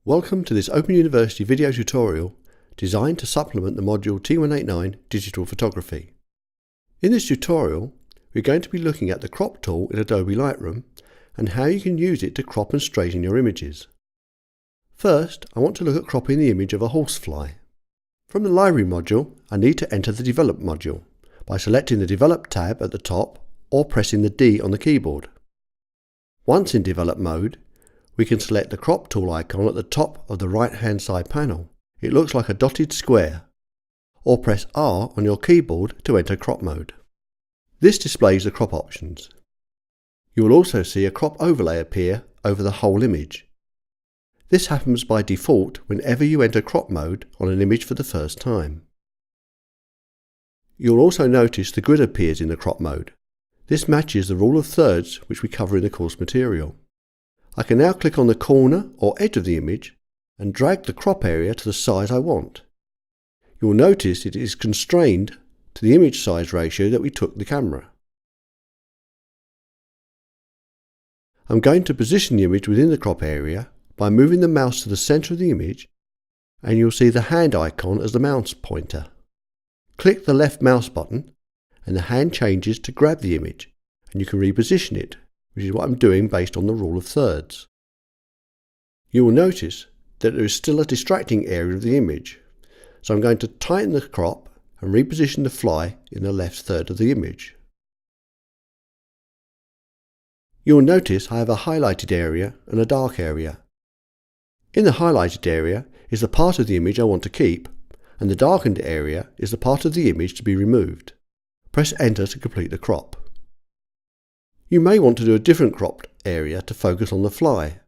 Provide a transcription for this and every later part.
Welcome to this Open University video tutorial designed to supplement the module T189 Digital Photography. In this tutorial, we're going to be looking at the crop tool in Adobe Lightroom and how you can use it to crop and straighten your images. First, I want to look at cropping the image of a horsefly. From the Library module, I need to enter the Develop module by selecting the Develop tab at the top or pressing the D on the keyboard. Once in Develop mode, we can select the crop tool icon at the top of the right hand side panel. It looks like a dotted square. Or press R on your keyboard to enter crop mode. This displays the crop options. You will also see a crop overlay appear over the whole image. This happens by default whenever you enter crop mode on an image for the first time. You'll also notice the grid appears in the crop mode. This matches the rule of thirds which we cover in the course material. I can now click on the corner or edge of the image and drag the crop area to the size I want. You will notice it is constrained to the image size ratio that we took the camera. I'm going to position the image within the crop area by moving the mouse to the centre of the image, and you'll see the hand icon as the mouse pointer. Click the left mouse button and the hand changes to grab the image, and you can reposition it, which is what I'm doing based on the rule of thirds. You will notice that there is still a distracting area of the image, so I'm going to tighten the crop and reposition the fly in the left third of the image. You will notice I have a highlighted area and a dark area. In the highlighted area is the part of the image I want to keep, and the darkened area is the part of the image to be removed. Press Enter to complete the crop. You may want to do a different cropped area to focus on the fly.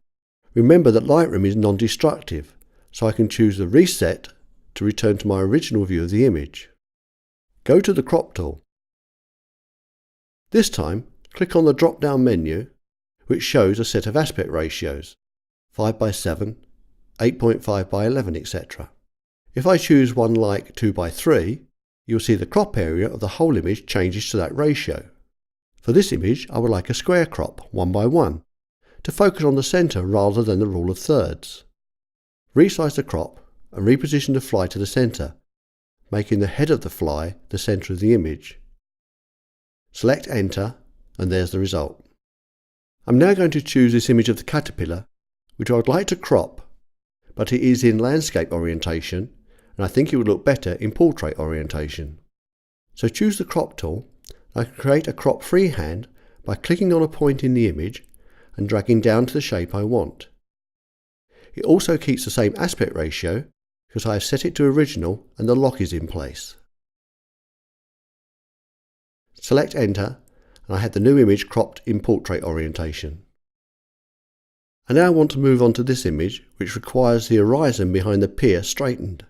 Remember that Lightroom is non-destructive, so I can choose the Reset to return to my original view of the image. Go to the Crop tool. This time, click on the drop-down menu, which shows a set of aspect ratios, 5:7, 8.5:11, etc. If I choose one like 2:3, you'll see the crop area of the whole image changes to that ratio. For this image, I would like a square crop, 1:1, to focus on the centre rather than the rule of thirds. Resize the crop and reposition the fly to the centre, making the head of the fly the centre of the image. Select Enter, and there's the result. I'm now going to choose this image of the caterpillar, which I would like to crop, but it is in landscape orientation, and I think it would look better in portrait orientation. So choose the crop tool. I can create a crop freehand by clicking on a point in the image and dragging down to the shape I want. It also keeps the same aspect ratio because I have set it to original and the lock is in place. Select Enter, and I have the new image cropped in portrait orientation. I now want to move on to this image, which requires the horizon behind the pier straightened.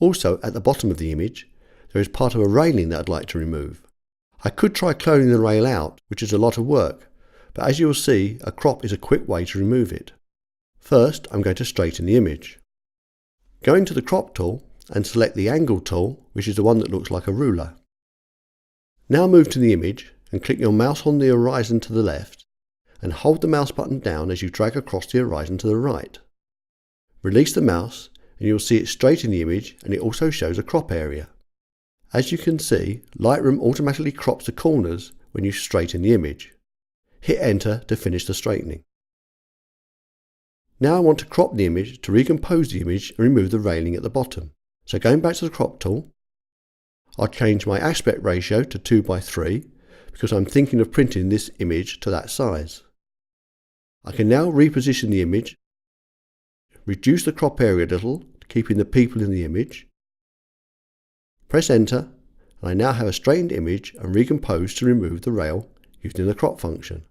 Also, at the bottom of the image, there is part of a railing that I'd like to remove. I could try cloning the rail out, which is a lot of work, but as you will see, a crop is a quick way to remove it. First, I'm going to straighten the image. Go into the Crop tool and select the Angle tool, which is the one that looks like a ruler. Now move to the image and click your mouse on the horizon to the left and hold the mouse button down as you drag across the horizon to the right. Release the mouse and you'll see it straighten the image, and it also shows a crop area. As you can see, Lightroom automatically crops the corners when you straighten the image. Hit Enter to finish the straightening. Now I want to crop the image to recompose the image and remove the railing at the bottom. So going back to the Crop tool, I'll change my aspect ratio to 2:3 because I'm thinking of printing this image to that size. I can now reposition the image, reduce the crop area a little, keeping the people in the image. Press Enter, and I now have a straightened image and recomposed to remove the rail using the crop function.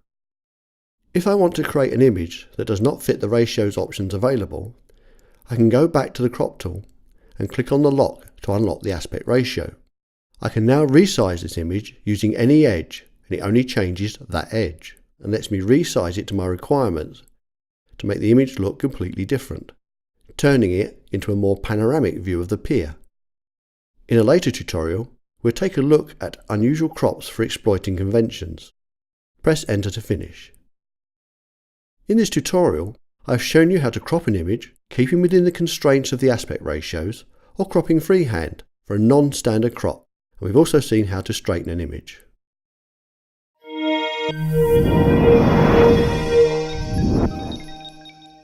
If I want to create an image that does not fit the ratios options available, I can go back to the Crop tool and click on the lock to unlock the aspect ratio. I can now resize this image using any edge, and it only changes that edge and lets me resize it to my requirements to make the image look completely different, turning it into a more panoramic view of the pier. In a later tutorial, we'll take a look at unusual crops for exploiting conventions. Press Enter to finish. In this tutorial, I've shown you how to crop an image, keeping within the constraints of the aspect ratios, or cropping freehand for a non-standard crop. And we've also seen how to straighten an image.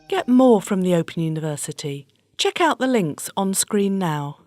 Get more from the Open University. Check out the links on screen now.